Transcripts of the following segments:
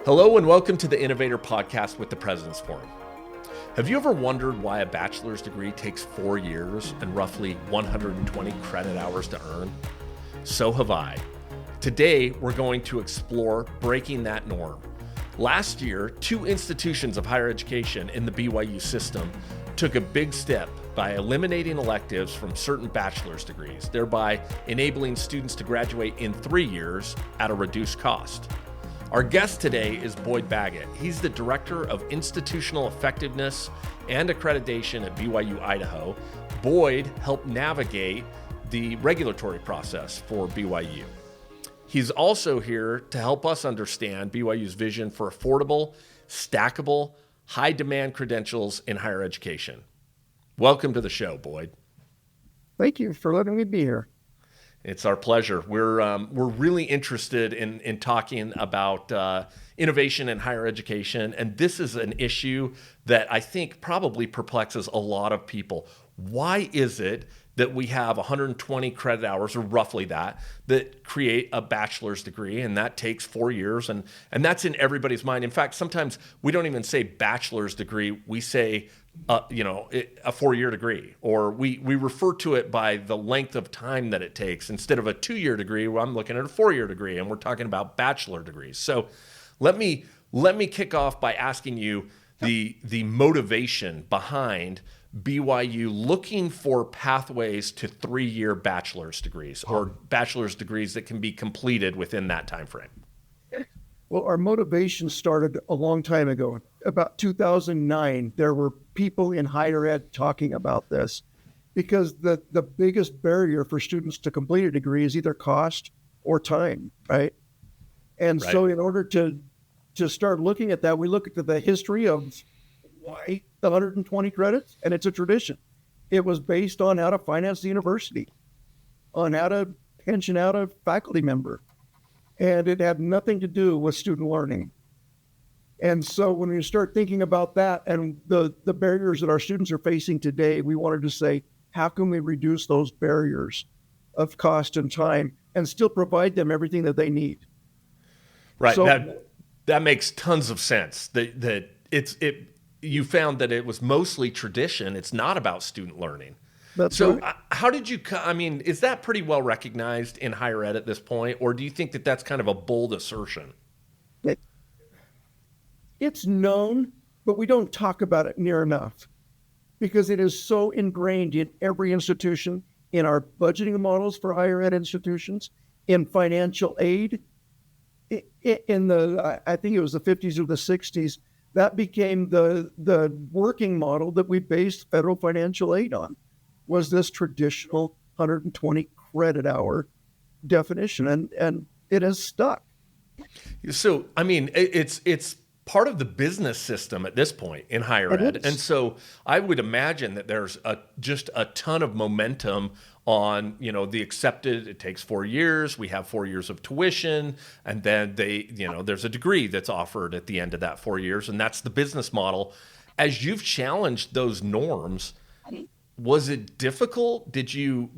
Hello and welcome to the Innovator Podcast with the President's Forum. Have you ever wondered why a bachelor's degree takes 4 years and roughly 120 credit hours to earn? So have I. Today, we're going to explore breaking that norm. Last year, 2 institutions of higher education in the BYU system took a big step by eliminating electives from certain bachelor's degrees, thereby enabling students to graduate in 3 years at a reduced cost. Our guest today is Boyd Baggett. He's the Director of Institutional Effectiveness and Accreditation at BYU Idaho. Boyd helped navigate the regulatory process for BYU. He's also here to help us understand BYU's vision for affordable, stackable, high-demand credentials in higher education. Welcome to the show, Boyd. Thank you for letting me be here. It's our pleasure. We're really interested in talking about innovation in higher education, and this is an issue that I think probably perplexes a lot of people. Why is it that we have 120 credit hours, or roughly that create a bachelor's degree, and that takes 4 years, and that's in everybody's mind. In fact, sometimes we don't even say bachelor's degree, we say a 4-year degree, or we refer to it by the length of time that it takes. Instead of a 2-year degree, well, I'm looking at a 4-year degree, and we're talking about bachelor degrees. So let me kick off by asking you the motivation behind BYU looking for pathways to 3-year bachelor's degrees, or bachelor's degrees that can be completed within that time frame. Well, our motivation started a long time ago. About 2009, there were people in higher ed talking about this because the biggest barrier for students to complete a degree is either cost or time, right? And Right. So in order to start looking at that, we look at the history of why the 120 credits, and it's a tradition. It was based on how to finance the university, on how to pension out a faculty member, and it had nothing to do with student learning. And so when we start thinking about that and the barriers that our students are facing today, we wanted to say, how can we reduce those barriers of cost and time and still provide them everything that they need? Right. So, that makes tons of sense. You found that it was mostly tradition. It's not about student learning. So right. How did you, is that pretty well recognized in higher ed at this point, or do you think that that's kind of a bold assertion? It's known, but we don't talk about it near enough because it is so ingrained in every institution, in our budgeting models for higher ed institutions, in financial aid. In I think it was the 50s or the 60s, that became the working model that we based federal financial aid on, was this traditional 120 credit hour definition, and it has stuck. So, it's part of the business system at this point in higher ed. And so I would imagine that there's just a ton of momentum on, the accepted, it takes 4 years, we have 4 years of tuition, and then there's a degree that's offered at the end of that 4 years, and that's the business model. As you've challenged those norms, was it difficult? Did you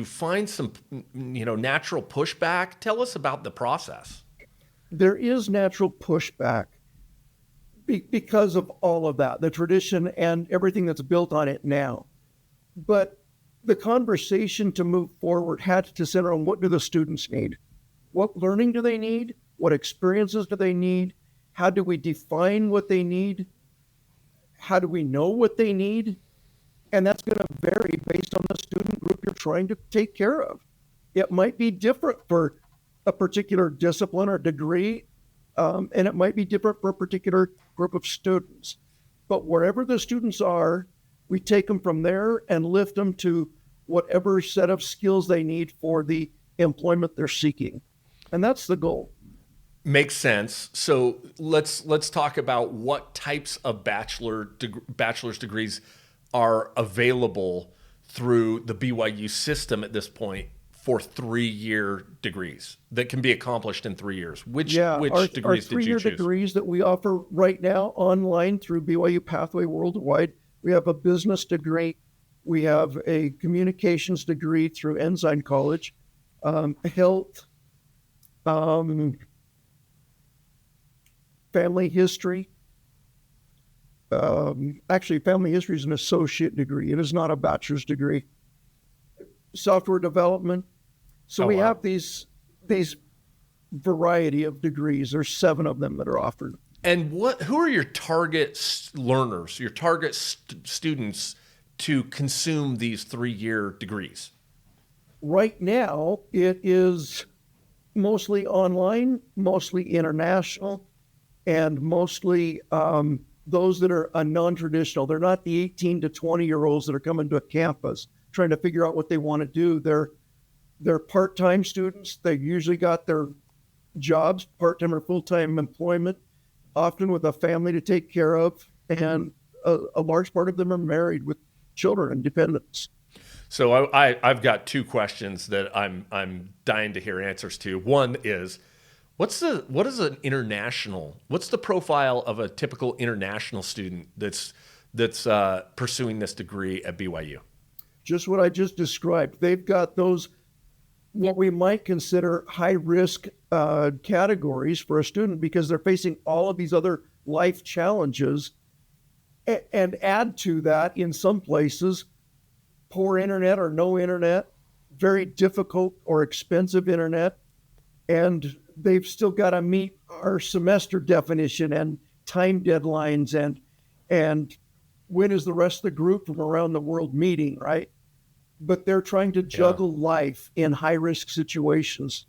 find some, natural pushback? Tell us about the process. There is natural pushback because of all of that, the tradition and everything that's built on it now. But the conversation to move forward had to center on, what do the students need? What learning do they need? What experiences do they need? How do we define what they need? How do we know what they need? And that's going to vary based on the student group you're trying to take care of. It might be different for a particular discipline or degree, and it might be different for a particular group of students. But wherever the students are, we take them from there and lift them to whatever set of skills they need for the employment they're seeking. And that's the goal. Makes sense. So let's talk about what types of bachelor's degrees are available through the BYU system at this point for 3-year degrees that can be accomplished in 3 years. Which degrees did you choose? Our 3-year degrees that we offer right now online through BYU Pathway Worldwide, we have a business degree, we have a communications degree through Ensign College, health, family history. Actually, family history is an associate degree. It is not a bachelor's degree. Software development. So we have these variety of degrees. There's 7 of them that are offered. And who are your target learners, your target students to consume these 3-year degrees? Right now, it is mostly online, mostly international, and mostly those that are non-traditional. They're not the 18 to 20-year-olds that are coming to a campus trying to figure out what they want to do. They're part-time students. They've usually got their jobs, part-time or full-time employment, often with a family to take care of, and a large part of them are married with children and dependents. So I've got 2 questions that I'm dying to hear answers to. One is, what's the profile of a typical international student that's pursuing this degree at BYU? Just what I just described. They've got those, what we might consider high-risk categories for a student, because they're facing all of these other life challenges, and add to that, in some places, poor internet or no internet, very difficult or expensive internet, and they've still got to meet our semester definition and time deadlines, and when is the rest of the group from around the world meeting, right? But they're trying to juggle life in high-risk situations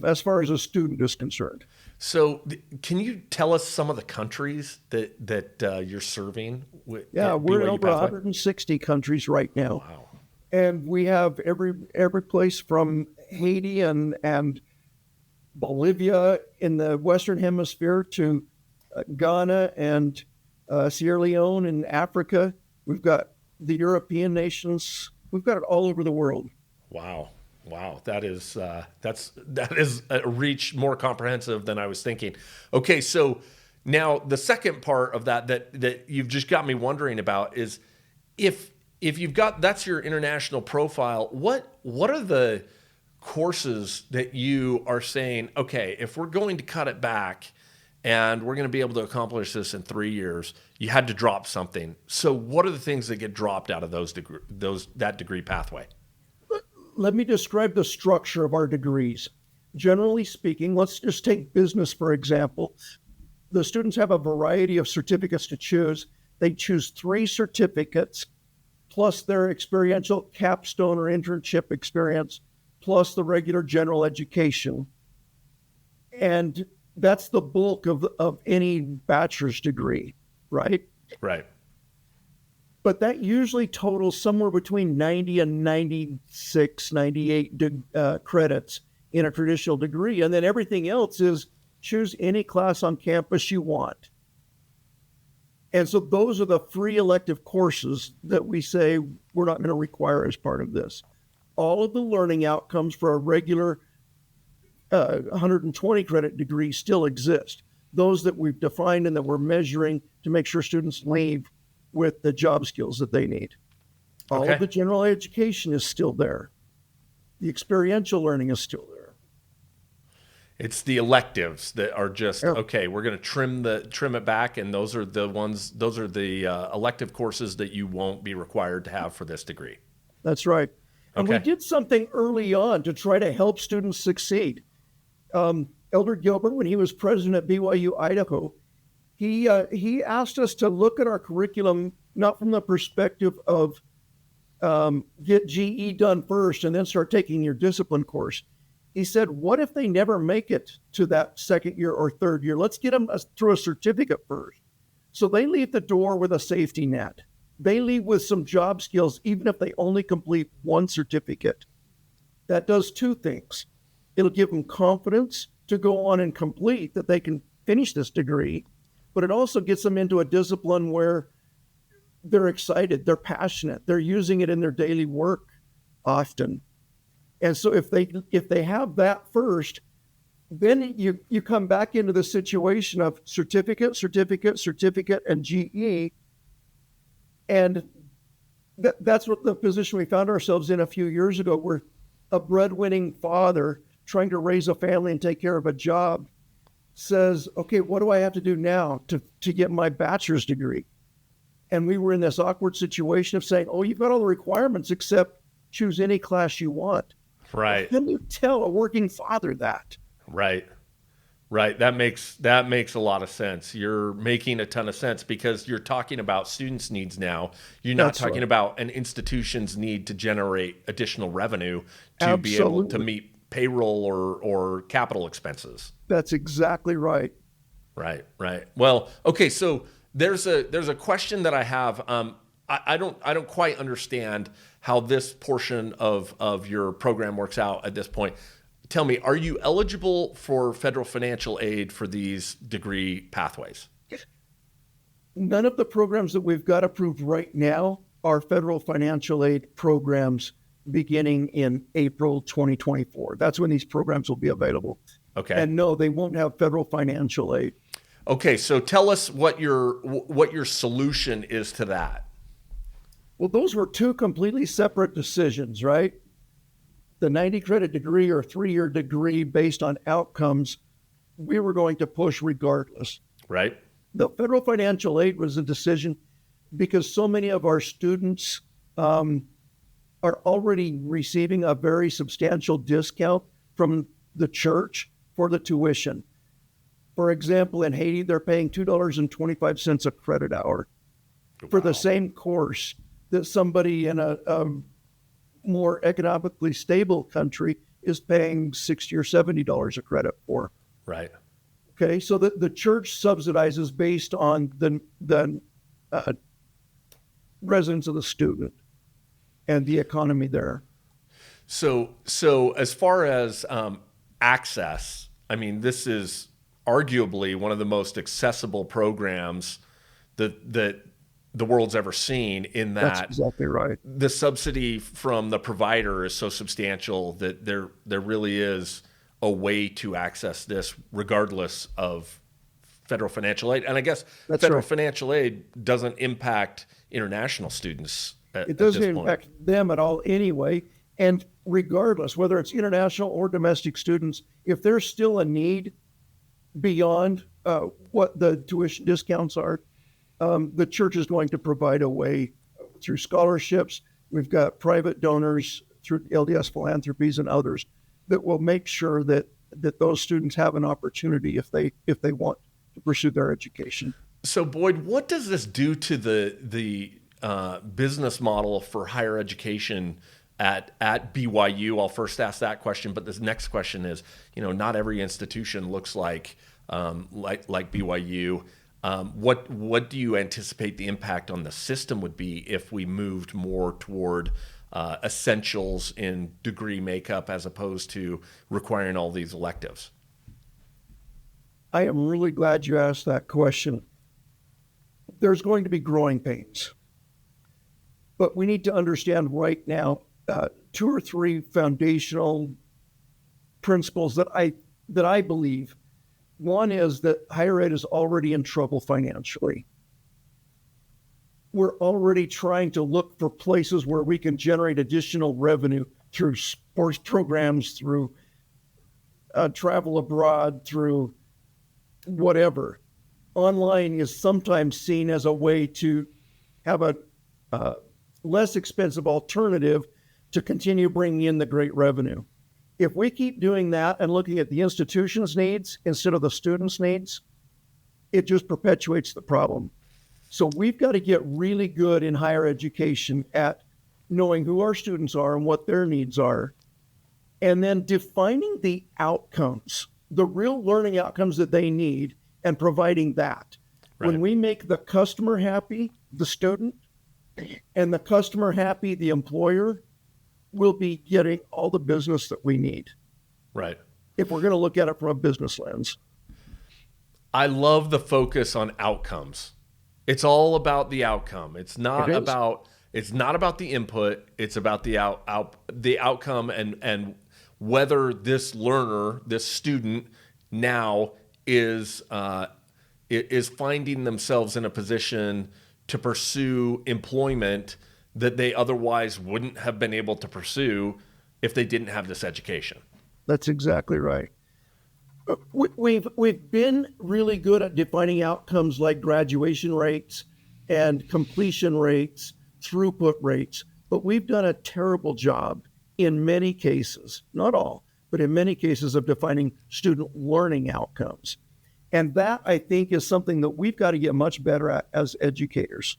as far as a student is concerned. So can you tell us some of the countries that you're serving? We're in over 160 countries right now. Wow. And we have every place from Haiti and Bolivia in the Western Hemisphere to Ghana and Sierra Leone in Africa. We've got the European nations. We've got it all over the world. Wow. That is a reach more comprehensive than I was thinking. Okay, so now the second part of that you've just got me wondering about is, if you've got, that's your international profile, what are the courses that you are saying, okay, if we're going to cut it back and we're going to be able to accomplish this in 3 years, you had to drop something. So what are the things that get dropped out of that degree pathway? Let me describe the structure of our degrees. Generally speaking, let's just take business, for example. The students have a variety of certificates to choose. They choose 3 certificates, plus their experiential capstone or internship experience, plus the regular general education. And that's the bulk of any bachelor's degree, right? Right. But that usually totals somewhere between 90 and 96, 98 credits in a traditional degree. And then everything else is choose any class on campus you want. And so those are the free elective courses that we say we're not going to require as part of this. All of the learning outcomes for a regular 120 credit degree still exist. Those that we've defined and that we're measuring to make sure students leave with the job skills that they need. All of the general education is still there. The experiential learning is still there. It's the electives that are just, okay, we're going to trim it back, and those are the elective courses that you won't be required to have for this degree. That's right. And we did something early on to try to help students succeed. Elder Gilbert, when he was president at BYU Idaho, he asked us to look at our curriculum not from the perspective of get GE done first and then start taking your discipline course. He said, what if they never make it to that second year or third year? Let's get them through a certificate first. So they leave the door with a safety net. They leave with some job skills, even if they only complete 1 certificate. That does 2 things. It'll give them confidence to go on and complete that they can finish this degree, but it also gets them into a discipline where they're excited, they're passionate, they're using it in their daily work often. And so if they have that first, then you come back into the situation of certificate, and GE. And that's what the position we found ourselves in a few years ago. We're a breadwinning father trying to raise a family and take care of a job. says, okay, what do I have to do now to get my bachelor's degree? And we were in this awkward situation of saying, oh, you've got all the requirements except choose any class you want. Right. How can you tell a working father that? Right. Right. That makes a lot of sense. You're making a ton of sense because you're talking about students' needs now. You're not That's talking right. about an institution's need to generate additional revenue to Absolutely. be able to meet payroll or capital expenses. That's exactly right. Right. Right. Well, okay. So there's a question that I have. I don't quite understand how this portion of your program works out at this point. Tell me, are you eligible for federal financial aid for these degree pathways? None of the programs that we've got approved right now are federal financial aid programs beginning in April 2024. That's when these programs will be available. Okay. And no, they won't have federal financial aid. Okay, so tell us what your solution is to that. Well, those were two completely separate decisions, right? The 90 credit degree or 3-year degree based on outcomes, we were going to push regardless. Right. The federal financial aid was a decision because so many of our students are already receiving a very substantial discount from the church for the tuition. For example, in Haiti, they're paying $2.25 a credit hour for the same course that somebody in a more economically stable country is paying $60 or $70 a credit for. Right. Okay, so the church subsidizes based on the residence of the student and the economy there. So as far as access, I mean, this is arguably one of the most accessible programs that the world's ever seen, in that That's exactly right. the subsidy from the provider is so substantial that there really is a way to access this regardless of federal financial aid. And I guess That's federal right. financial aid doesn't impact international students It doesn't this point. impact them at all anyway. And regardless, whether it's international or domestic students, if there's still a need beyond what the tuition discounts are, the church is going to provide a way through scholarships. We've got private donors through LDS Philanthropies and others that will make sure that those students have an opportunity if they want to pursue their education. So Boyd, what does this do to the business model for higher education at BYU? I'll first ask that question, but this next question is, not every institution looks like BYU. What do you anticipate the impact on the system would be if we moved more toward essentials in degree makeup as opposed to requiring all these electives? I am really glad you asked that question. There's going to be growing pains, but we need to understand right now 2 or 3 foundational principles that I believe. One is that higher ed is already in trouble financially. We're already trying to look for places where we can generate additional revenue through sports programs, through travel abroad, through whatever. Online is sometimes seen as a way to have a less expensive alternative to continue bringing in the great revenue. If we keep doing that and looking at the institution's needs instead of the students' needs, it just perpetuates the problem. So we've got to get really good in higher education at knowing who our students are and what their needs are, and then defining the outcomes, the real learning outcomes that they need, and providing that. Right. When we make the customer happy, the student, and the customer happy, the employer, we'll be getting all the business that we need. Right. If we're going to look at it from a business lens. I love the focus on outcomes. It's all about the outcome. It's not about the input. It's about the outcome and whether this learner, this student, now is finding themselves in a position to pursue employment that they otherwise wouldn't have been able to pursue if they didn't have this education. That's exactly right. We've been really good at defining outcomes like graduation rates and completion rates, throughput rates, but we've done a terrible job in many cases, not all, but in many cases of defining student learning outcomes. And that, I think, is something that we've got to get much better at as educators.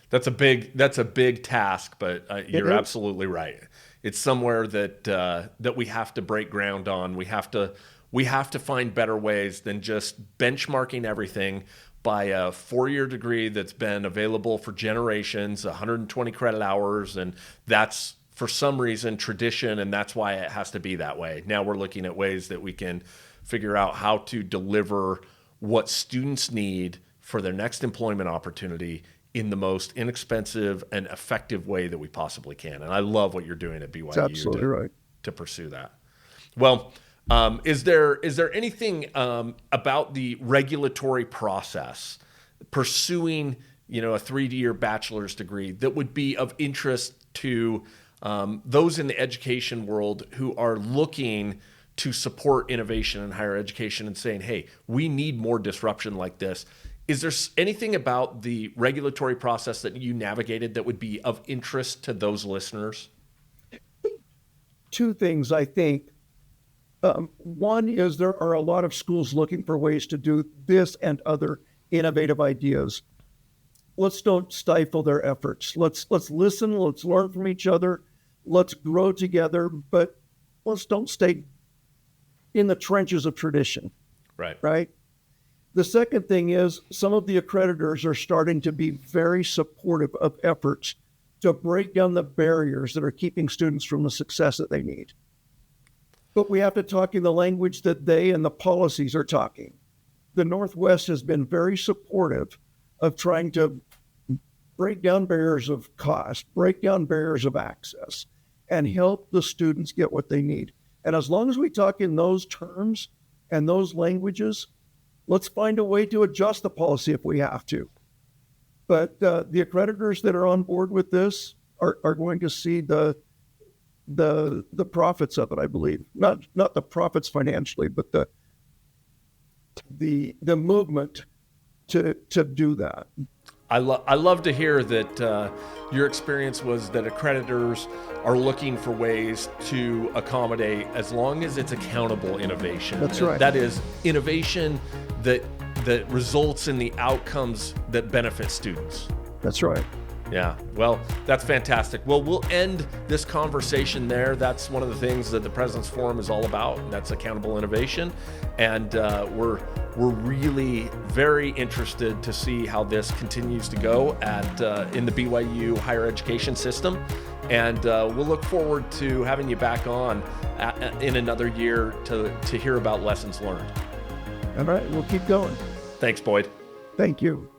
That's a big task, but you're absolutely right. It's somewhere that we have to break ground on. We have to find better ways than just benchmarking everything by a 4-year degree that's been available for generations, 120 credit hours, and that's for some reason tradition, and that's why it has to be that way. Now we're looking at ways that we can figure out how to deliver what students need for their next employment opportunity in the most inexpensive and effective way that we possibly can. And I love what you're doing at BYU That's absolutely right. to pursue that. Well, is there anything about the regulatory process pursuing, a 3-year bachelor's degree that would be of interest to those in the education world who are looking to support innovation in higher education and saying, hey, we need more disruption like this? Is there anything about the regulatory process that you navigated that would be of interest to those listeners? Two things, I think. One is there are a lot of schools looking for ways to do this and other innovative ideas. Let's don't stifle their efforts. Let's listen, let's learn from each other, let's grow together, but let's don't stay in the trenches of tradition. Right? The second thing is some of the accreditors are starting to be very supportive of efforts to break down the barriers that are keeping students from the success that they need. But we have to talk in the language that they and the policies are talking. The Northwest has been very supportive of trying to break down barriers of cost, break down barriers of access, and help the students get what they need. And as long as we talk in those terms and those languages, let's find a way to adjust the policy if we have to. But the accreditors that are on board with this are going to see the profits of it, I believe. Not the profits financially, but the movement to do that. I love to hear that your experience was that accreditors are looking for ways to accommodate as long as it's accountable innovation. That's right. That is innovation that results in the outcomes that benefit students. That's right. Yeah, well, that's fantastic. Well, we'll end this conversation there. That's one of the things that the President's Forum is all about, and that's accountable innovation. And we're really very interested to see how this continues to go in the BYU higher education system. And we'll look forward to having you back on in another year to hear about lessons learned. All right, we'll keep going. Thanks, Boyd. Thank you.